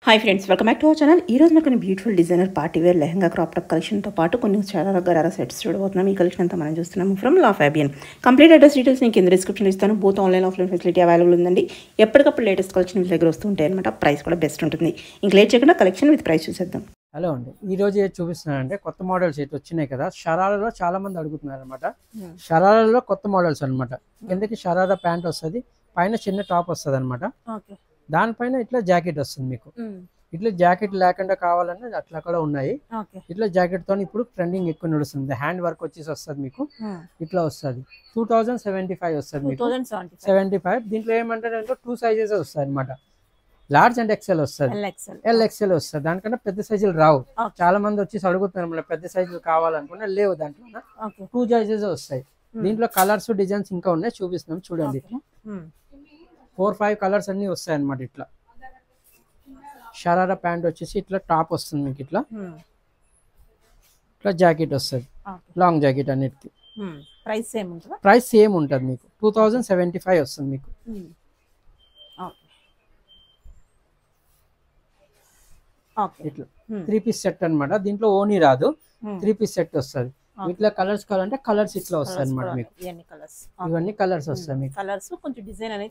Hi friends, welcome back to our channel. ఈ రోజు మనకు beautiful designer party wear lehenga crop top కలెక్షన్తో పాటు కొన్ని చాలా గరారా సెట్స్ చూడబోతున్నాం. ఈ కలెక్షన్ అంతా మనం చూస్తున్నాము from law Fabian. Complete address details నేను కింద డిస్క్రిప్షన్లో ఇస్తాను. Both online offline facility available ఉందండి. ఎప్పటికప్పుడు లేటెస్ట్ కలెక్షన్ మీ దగ్గర వస్తూ ఉంటాయి అనమాట. ప్రైస్ కూడా బెస్ట్ ఉంటుంది. ఇంక లేట్ చేయకుండా కలెక్షన్ విత్ ప్రైస్ చూసేద్దాం. హలో అండి, ఈ రోజు ఏది చూపిస్తున్నానంటే కొత్త మోడల్స్ అయితే వచ్చినాయి కదా. షరారాలో చాలా మంది అడుగుతున్నారు అనమాట. షరారాలో కొత్త మోడల్స్ అనమాట. కిందకి షరారా ప్యాంట్ వస్తుంది, పైన చిన్న టాప్ వస్తుంది అనమాట. దానిపైన ఇట్లా జాకెట్ వస్తుంది మీకు. ఇట్లా జాకెట్ లేకుండా కావాలన్నా అట్లా కూడా ఉన్నాయి. ఇట్లా జాకెట్ తో ఇప్పుడు ట్రెండింగ్ ఎక్కువ నడుస్తుంది. హ్యాండ్ వర్క్ వచ్చేసి వస్తుంది మీకు. ఇట్లా వస్తుంది 2075 వస్తుంది మీకు. 75 దీంట్లో ఏమంటారు అంటే 2 సైజెస్ వస్తాయి అనమాట. లార్జ్ అండ్ ఎక్సెల్ వస్తుంది, ఎల్ఎక్సెల్ వస్తుంది. దానికన్నా పెద్ద సైజులు రావు. చాలా మంది వచ్చేసి అడుగుతున్నారు మళ్ళీ పెద్ద సైజులు కావాలనుకున్నా, లేవు దాంట్లో 2 సైజెస్ వస్తాయి. దీంట్లో కలర్స్ డిజైన్స్ ఇంకా ఉన్నాయి, చూపిస్తున్నాం చూడండి. 4-5 కలర్స్ అన్ని వస్తాయి అనమాట. ఇట్లా షరారా ప్యాంట్ వచ్చేసి ఇట్లా టాప్ వస్తుంది మీకు. ఇట్లా ఇట్లా జాకెట్ వస్తుంది, లాంగ్ జాకెట్ అన్నిటికి. ప్రైస్ సేమ్ ఉంటుంది మీకు. 2075 వస్తుంది మీకు. ఇట్లా 3 పీస్ సెట్ అనమాట. దీంట్లో ఓనీ రాదు, 3 పీస్ సెట్ వస్తుంది. ఇట్లా కలర్స్ కావాలంటే కలర్స్ ఇట్లా వస్తాయి అనమాట మీకు. ఇవన్నీ కలర్స్ వస్తాయి మీకు.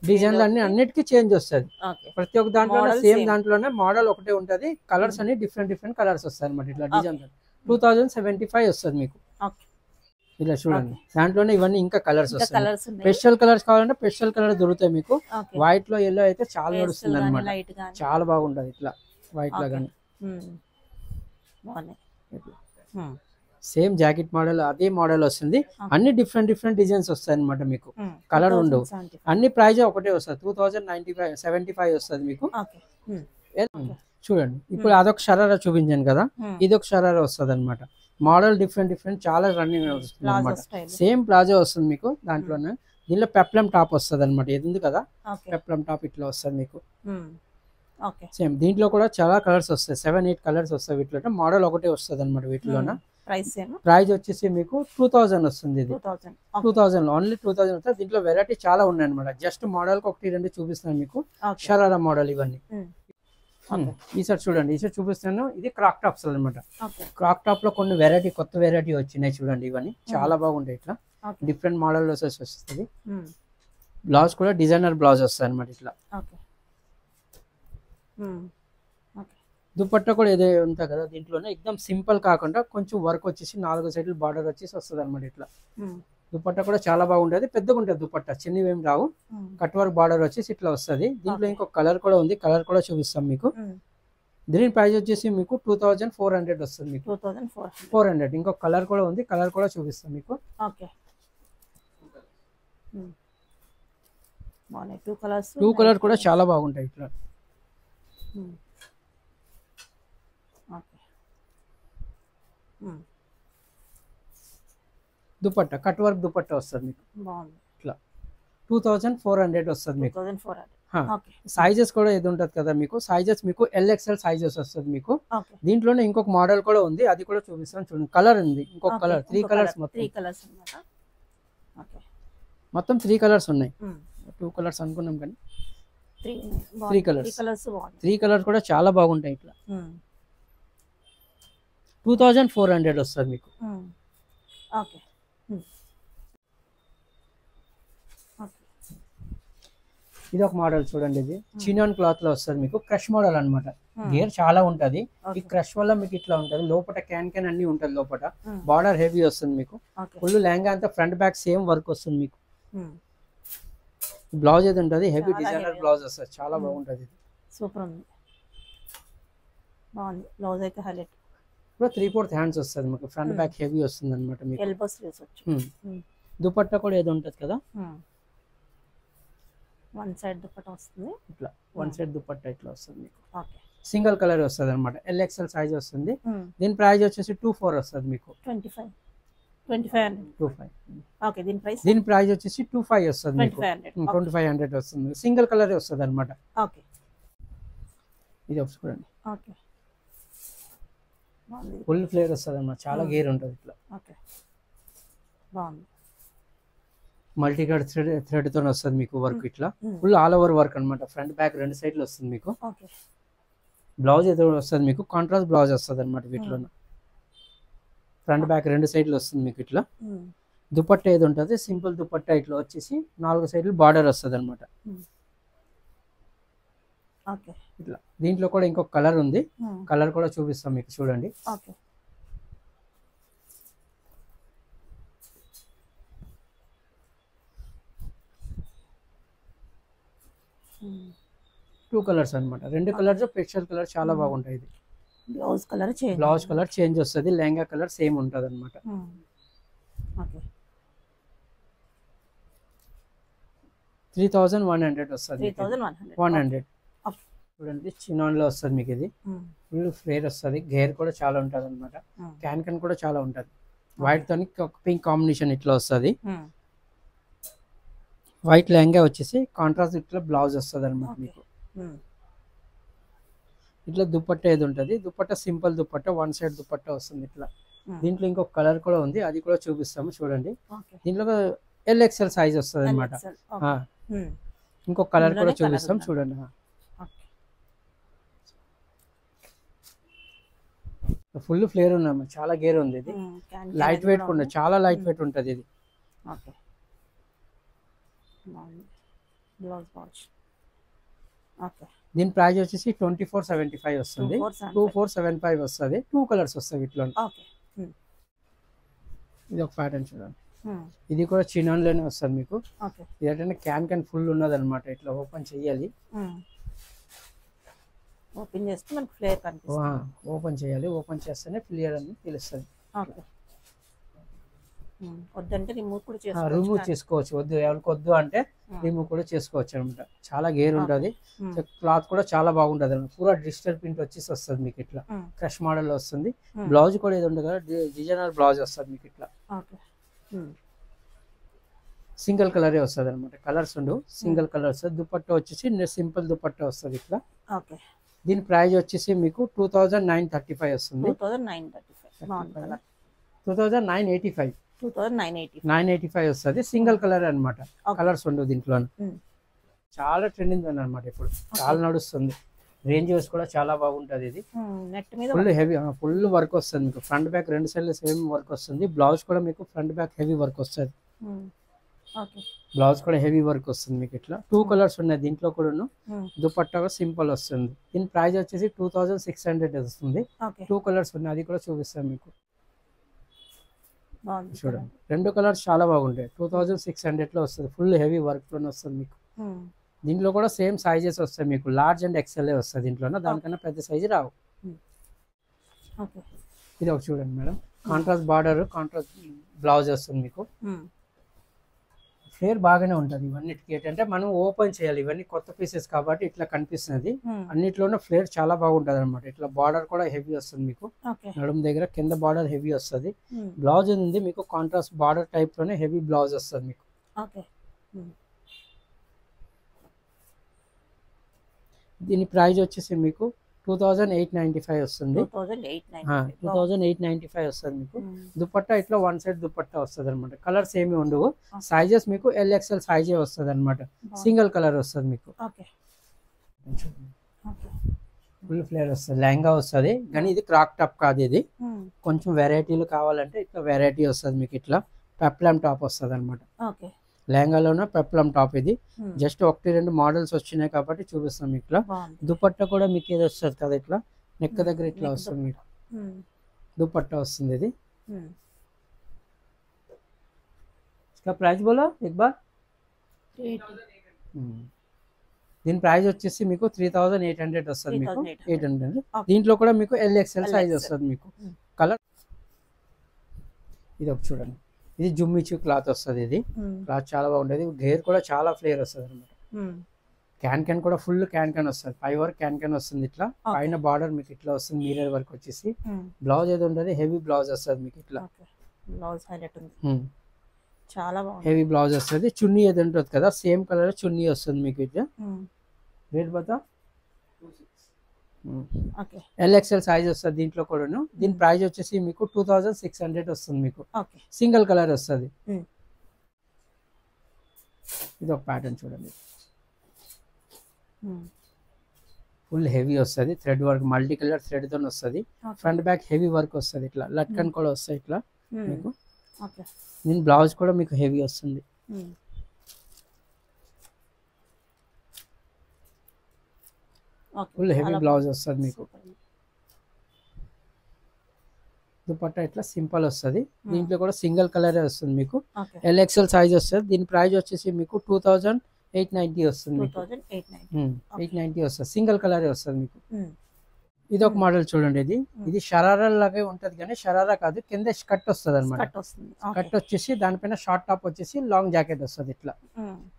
డిజైన్లు అన్ని అన్నిటికీ చేంజ్ వస్తుంది. ప్రతి ఒక్క దాంట్లో సేమ్ దాంట్లోనే మోడల్ ఒకటే ఉంటది. కలర్స్ అన్ని డిఫరెంట్ కలర్స్ వస్తాయి అనమాట. ఇట్లా డిజైన్ 2075 వస్తుంది మీకు. ఇలా చూడండి, దాంట్లోనే ఇవన్నీ ఇంకా కలర్స్ వస్తాయి. స్పెషల్ కలర్స్ కావాలంటే స్పెషల్ కలర్ దొరుకుతాయి మీకు. వైట్ లో ఎల్లో అయితే చాలా నడుస్తుంది అనమాట. చాలా బాగుంటది ఇట్లా వైట్ లో కానీ. సేమ్ జాకెట్ మోడల్ అదే మోడల్ వస్తుంది. అన్ని డిఫరెంట్ డిజైన్స్ వస్తాయి అనమాట మీకు. కలర్ ఉండవు. అన్ని ప్రైజ్ ఒకటే వస్తుంది. 2075 వస్తుంది మీకు. చూడండి, ఇప్పుడు అదొక షరారా చూపించాను కదా, ఇది ఒక షరారా వస్తుంది అనమాట. మోడల్ డిఫరెంట్ చాలా రన్నింగ్ వస్తుంది అనమాట. సేమ్ ప్లాజో వస్తుంది మీకు. దాంట్లోనే దీనిలో పెప్లం టాప్ వస్తుంది అనమాట. ఇది ఉంది కదా, పెప్లం టాప్ ఇట్లా వస్తుంది మీకు. సేమ్ దీంట్లో కూడా చాలా కలర్స్ వస్తాయి. 7-8 కలర్స్ వస్తాయి వీటిలో. మోడల్ ఒకటే వస్తుంది అనమాట వీటిలోన. ప్రైస్ వచ్చేసి మీకు 2000 వస్తుంది. ఇది 2000 ఓన్లీ 2000 వస్తుంది. దీంట్లో వెరైటీ చాలా ఉన్నాయి అనమాట. జస్ట్ మోడల్ కి 1-2 చూపిస్తాను మీకు. షరారా మోడల్ ఇవన్నీ. ఈ సార్ చూడండి, ఈ సార్ చూపిస్తాను. ఇది క్రాక్ టాప్స్ అనమాట. క్రాక్ టాప్ లో కొన్ని వెరైటీ కొత్త వెరైటీ వచ్చినాయి చూడండి. ఇవన్నీ చాలా బాగుంటాయి. ఇట్లా డిఫరెంట్ మోడల్ వస్తుంది. బ్లౌజ్ కూడా డిజైనర్ బ్లౌజ్ వస్తుంది అనమాట. ఇట్లా దుపట్టా కూడా ఏదో ఉంటాయి కదా దీంట్లోనే. ఎక్దమ్ సింపుల్ కాకుండా కొంచెం వర్క్ వచ్చేసి 4 సైడ్లు బార్డర్ వచ్చేసి వస్తుంది అనమాట. ఇట్లా దుపట్టా కూడా చాలా బాగుంటది. పెద్దగా ఉంటుంది దుపట్టా, చిన్నవి ఏం రావు. కట్ వర్క్ బార్డర్ వచ్చేసి ఇట్లా వస్తుంది. దీంట్లో ఇంకొక కలర్ కూడా ఉంది, కలర్ కూడా చూపిస్తాం మీకు. దీని ప్రైస్ వచ్చేసి మీకు 2400 వస్తుంది మీకు. 400. ఇంకొక కలర్ కూడా ఉంది, కలర్ కూడా చూపిస్తాం మీకు. 2 కలర్ కూడా చాలా బాగుంటాయి. ఇట్లా దుపట్టా కట్ వర్క్ దుపట్టా వస్తుంది మీకు. ఇట్లా 2400 వస్తుంది మీకు. సైజెస్ కూడా ఏది ఉంటది కదా మీకు. సైజెస్ మీకు LXL సైజెస్ వస్తుంది మీకు. దీంట్లోనే ఇంకొక మోడల్ కూడా ఉంది, అది కూడా చూపిస్తాను చూడండి. కలర్ ఉంది, ఇంకొక కలర్. 3 కలర్స్ మొత్తం 3 కలర్స్ ఉన్నాయి. 2 కలర్స్ అనుకున్నాం కానీ 3 కలర్స్. 3 కలర్స్ కూడా చాలా బాగుంటాయి. ఇట్లా 2400 వస్తుంది మీకు. ఇది ఒక మోడల్ చూడండి. ఇది చినాన్ క్లాత్ లో వస్తుంది మీకు. క్రష్ మోడల్ అనమాట. గేర్ చాలా ఉంటది. ఈ క్రష్ వల్ల మీకు ఇట్లా ఉంటది. లోపల క్యాన్ అన్ని ఉంటది. లోపల బార్డర్ హెవీ వస్తుంది మీకు. ఫుల్ లెహంగా అంతా ఫ్రంట్ బ్యాక్ సేమ్ వర్క్ వస్తుంది మీకు. బ్లౌజ్ ఏది ఉంటది, హెవీ డిజైనర్ బ్లౌజ్ వస్తుంది. చాలా బాగుంటది. సూపర్ ఉంది, బాగుంది. బ్లౌజ్ అయితే హైలైట్. ఇప్పుడు 3/4 హ్యాండ్స్ వస్తుంది మీకు. ఫ్రంట్ బ్యాక్ హెవీ వస్తుంది అనమాట మీకు. ఎల్బో స్లీవ్స్ వచ్చి దుపట్టా కూడా ఏదో ఉంటది కదా, వన్ సైడ్ దుపట్టా వస్తుంది. ఇట్లా వన్ సైడ్ దుపట్టా ఇట్లా వస్తుంది మీకు. సింగిల్ కలర్ వస్తుంది అనమాట. LXL సైజ్ వస్తుంది. దీని ప్రైస్ వచ్చేసి 24 వస్తుంది మీకు. 25. దీని ప్రైస్ వచ్చేసి 25 వస్తుంది మీకు. 2500 వస్తుంది. సింగిల్ కలర్ వస్తుంది అనమాట. ఇది చూడండి, ఫుల్ ఫ్లేర్ వస్తుంది అన్నమాట. చాలా గేర్ ఉంటుంది. ఇట్లా మల్టీ కలర్ థ్రెడ్ తో వస్తుంది మీకు వర్క్. ఇట్లా ఫుల్ ఆల్ ఓవర్ వర్క్ అన్నమాట. ఫ్రంట్ బ్యాక్ రెండు సైడ్లు వస్తుంది మీకు. బ్లౌజ్ ఏదో వస్తుంది మీకు కాంట్రాస్ట్ బ్లౌజ్ వస్తుంది అనమాట వీటిలో. ఫ్రంట్ బ్యాక్ రెండు సైడ్లు వస్తుంది మీకు ఇట్లా. దుపట్టా ఏది ఉంటుంది సింపుల్ దుపట్టా ఇట్లా వచ్చేసి 4 సైడ్లు బార్డర్ వస్తుంది అనమాట. ఇట్లా దీంట్లో కూడా ఇంకొక కలర్ ఉంది, కలర్ కూడా చూపిస్తాం మీకు చూడండి. టూ కలర్స్ అనమాట, రెండు కలర్స్ పిక్చర్ కలర్ చాలా బాగుంటాయి. ఇది బ్లౌజ్ కలర్ చేంజ్ వస్తుంది, లెహంగా కలర్ సేమ్ ఉంటుంది అనమాట. 3100 వస్తుంది. 100 చూడండి చినాన్ లో వస్తుంది మీకు. ఇది ఫుల్ ఫ్లేర్ వస్తుంది, గేర్ కూడా చాలా ఉంటుంది అనమాట. క్యాన్ కూడా చాలా ఉంటుంది. వైట్ తోని పింక్ కాంబినేషన్ ఇట్లా వస్తుంది. వైట్ లెహంగా వచ్చేసి కాంట్రాస్ట్ ఇట్లా బ్లౌజ్ వస్తుంది అనమాట మీకు. ఇట్లా దుపట్టా ఏది ఉంటుంది, dupatta simple dupatta, one side dupatta వస్తుంది ఇట్లా. దీంట్లో ఇంకొక కలర్ కూడా ఉంది, అది కూడా చూపిస్తాము చూడండి. దీంట్లో LXL సైజ్ వస్తుంది అనమాట. ఇంకొక కలర్ కూడా చూపిస్తాం చూడండి. ఫుల్ ఫ్లేర్ ఉన్నాము, చాలా గేర్ ఉంది. ఇది లైట్ వెయిట్ కూడా, చాలా లైట్ వెయిట్ ఉంటుంది ఇది. దీని ప్రైస్ వచ్చేసి 2475 వస్తుంది. 2475 వస్తుంది. 2 కలర్స్ వస్తాయి వీటిలో. ఇది ఒక ప్యాటర్న్ చూడండి, ఇది కూడా చినాన్లోనే వస్తుంది మీకు. ఇది ఏంటంటే క్యాన్ ఫుల్ ఉన్నది అనమాట. ఇట్లా ఓపెన్ చేయాలి, ఓపెన్ చేస్తే మనకి ఫ్లేర్ కనిపిస్తుంది. ఓపెన్ చేయాలి, ఓపెన్ చేస్తేనే ఫ్లేర్ అని తెలుస్తుంది. వద్దంటే రిమూవ్ చేసుకోవచ్చు, వద్దు ఎవరికి వద్దు అంటే రిమూవ్ కూడా చేసుకోవచ్చు అనమాట. చాలా గేర్ ఉంటుంది, క్లాత్ కూడా చాలా బాగుంటుంది అనమాట. పూరా డిజిటల్ ప్రింట్ వచ్చేసి వస్తుంది మీకు ఇట్లా. క్రష్ మోడల్ వస్తుంది. బ్లౌజ్ కూడా ఏది ఉంటుంది కదా డిజైనర్ బ్లౌజ్ వస్తుంది మీకు ఇట్లా. సింగిల్ కలరే వస్తుంది అనమాట, కలర్స్ ఉండవు, సింగిల్ కలర్ వస్తుంది. దుపట్టా వచ్చేసి సింపుల్ దుపట్టా వస్తుంది ఇట్లా. దీని ప్రైస్ వచ్చేసి మీకు 2935 వస్తుంది. 2985 వస్తుంది. సింగిల్ కలర్ అనమాట, కలర్స్ ఉండవు దీంట్లో. చాలా ట్రెండింగ్ అనమాట, ఇప్పుడు చాలా నడుస్తుంది. రేంజ్ కూడా చాలా బాగుంటుంది. ఇది ఫుల్ హెవీ, ఫుల్ వర్క్ వస్తుంది మీకు. ఫ్రంట్ బ్యాక్ రెండు సైడ్లు సేమ్ వర్క్ వస్తుంది. బ్లౌజ్ కూడా మీకు ఫ్రంట్ బ్యాక్ హెవీ వర్క్ వస్తుంది. బ్లౌజ్ కూడా హెవీ వర్క్ వస్తుంది మీకు ఇట్లా. 2 కలర్స్ ఉన్నాయి దీంట్లో కూడా. దుపట్టా సింపుల్ వస్తుంది. దీని ప్రైస్ వచ్చేసి 2600 వస్తుంది. 2 కలర్స్ ఉన్నాయి, అది కూడా చూపిస్తాను మీకు చూడండి. రెండు కలర్స్ చాలా బాగుంటాయి. 2600 లో వస్తుంది. ఫుల్ హెవీ వర్క్ లోనే వస్తుంది మీకు. దీంట్లో కూడా సేమ్ సైజెస్ వస్తాయి మీకు. లార్జ్ అండ్ XL వస్తుంది దీంట్లో, దానికన్నా పెద్ద సైజు రావు. ఇది ఒక చూడండి madam, contrast border, contrast blouse వస్తుంది మీకు. ఫ్లేర్ బాగానే ఉంటుంది. ఇవన్నిటికి ఏంటంటే మనం ఓపెన్ చేయాలి, ఇవన్నీ కొత్త పీసెస్ కాబట్టి ఇట్లా కనిపిస్తుంది. అన్నిట్లోనూ ఫ్లేర్ చాలా బాగుంటుంది అనమాట. ఇట్లా బార్డర్ కూడా హెవీ వస్తుంది మీకు. నడుము దగ్గర కింద బార్డర్ హెవీ వస్తుంది. బ్లౌజ్ ఉంది మీకు కాంట్రాస్ట్ బార్డర్ టైప్ లోనే హెవీ బ్లౌజ్ వస్తుంది మీకు. దీని ప్రైస్ వచ్చేసి మీకు 2895 వస్తుంది. 2895 వస్తుంది మీకు. దుపట్టా ఇట్లా వన్ సైడ్ దుపట్టా వస్తుంది అనమాట. కలర్స్ ఏమి ఉండవు. సైజెస్ మీకు LXL సైజే వస్తుంది అనమాట. సింగిల్ కలర్ వస్తుంది మీకు. ఫుల్ ఫ్లేర్ వస్తుంది. లెహంగా వస్తుంది కానీ ఇది క్రాక్ టాప్ కాదు. ఇది కొంచెం వెరైటీలు కావాలంటే ఇట్లా వెరైటీ వస్తుంది మీకు. ఇట్లా పెప్లామ్ టాప్ వస్తుంది అనమాట. లెహంగాలోనే పెప్లమ్ టాప్. ఇది జస్ట్ 1-2 మోడల్స్ వచ్చినాయి కాబట్టి చూపిస్తాం. ఇట్లా దుపట్టా కూడా మీకు ఏది వస్తుంది కదా ఇట్లా నెక్ దగ్గర ఇట్లా వస్తుంది మీకు. దుపట్టా వస్తుంది ఇది. इसका प्राइस बोलो एक बार. దీని ప్రైస్ వచ్చేసి మీకు 3800 వస్తుంది మీకు. 800. దీంట్లో కూడా మీకు LXL సైజ్ వస్తుంది మీకు. కలర్ ఇది ఒక చూడండి, ఇది జుమ్మిచు క్లాత్ వస్తుంది. ఇది క్లాత్ చాలా బాగుంటుంది. గేర్ కూడా చాలా ఫ్లేర్ వస్తుంది అనమాట. క్యాన్ కూడా ఫుల్ క్యాన్ వస్తుంది. 5 వరకు క్యాన్ వస్తుంది. ఇట్లా పైన బార్డర్ మీకు ఇట్లా వస్తుంది మీరర్ వరకు వచ్చేసి. బ్లౌజ్ ఏది ఉంటుంది హెవీ బ్లౌజ్ వస్తుంది మీకు. ఇట్లా బ్లౌజ్ హైలైట్ ఉంది, చాలా బాగుంది. హెవీ బ్లౌజ్ వస్తుంది. చున్నీ ఏది ఉంటుంది కదా సేమ్ కలర్ చున్నీ వస్తుంది మీకు. ఇట్లా రేట్ బతా LXL సైజ్ వస్తుంది దీంట్లో కూడాను. దీని ప్రైస్ వచ్చేసి మీకు 2600 వస్తుంది మీకు. సింగిల్ కలర్ వస్తుంది. ఇది ఒక ప్యాటర్న్ చూడండి, ఫుల్ హెవీ వస్తుంది, thread work multi colour thread తో వస్తుంది. ఫ్రంట్ బ్యాక్ హెవీ వర్క్ వస్తుంది, ఇట్లా లట్కన్ కూడా వస్తాయి ఇట్లా మీకు. దీని బ్లౌజ్ కూడా మీకు హెవీ వస్తుంది. ఫుల్ హెవీ బ్లౌజ్ వస్తుంది మీకు. దుపట్టా ఇట్లా సింపుల్ వస్తుంది. దీంట్లో కూడా సింగిల్ కలరే వస్తుంది మీకు. LXL సైజ్ వస్తుంది. దీని ప్రైస్ వచ్చేసి మీకు 2890 వస్తుంది. 890 వస్తుంది. సింగిల్ కలరే వస్తుంది మీకు. ఇది ఒక మోడల్ చూడండి. ఇది షరారా లాగే ఉంటది కానీ షరారా కాదు, కింద కట్ వస్తుంది అనమాట. కట్ వచ్చేసి దానిపైన షార్ట్ టాప్ వచ్చేసి లాంగ్ జాకెట్ వస్తుంది ఇట్లా.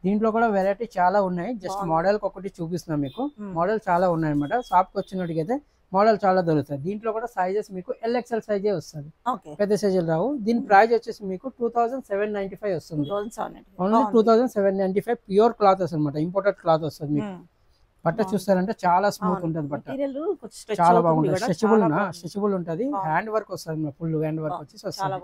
దీంట్లో కూడా వెరైటీ చాలా ఉన్నాయి. జస్ట్ మోడల్ ఒకటి చూపిస్తున్నాం మీకు. మోడల్ చాలా ఉన్నాయి అనమాట. షాప్ కి వచ్చినట్టుగైతే మోడల్ చాలా దొరుకుతాయి. దీంట్లో కూడా సైజెస్ మీకు LXL సైజే వస్తుంది, పెద్ద సైజులు రావు. దీని ప్రైస్ వచ్చేసి మీకు 2795 వస్తుంది. ఓన్లీ 2795. ప్యూర్ క్లాత్ వస్తుంది అనమాట, ఇంపోర్టెడ్ క్లాత్ వస్తుంది మీకు. బట్ట చూస్తారంటే చాలా స్మూత్ ఉంటుంది బట్ట, చాలా బాగుంటుంది. స్ట్రెచబుల్ ఉంటుంది. హ్యాండ్ వర్క్ వస్తుంది, ఫుల్ హ్యాండ్ వర్క్ వచ్చేసి వస్తుంది.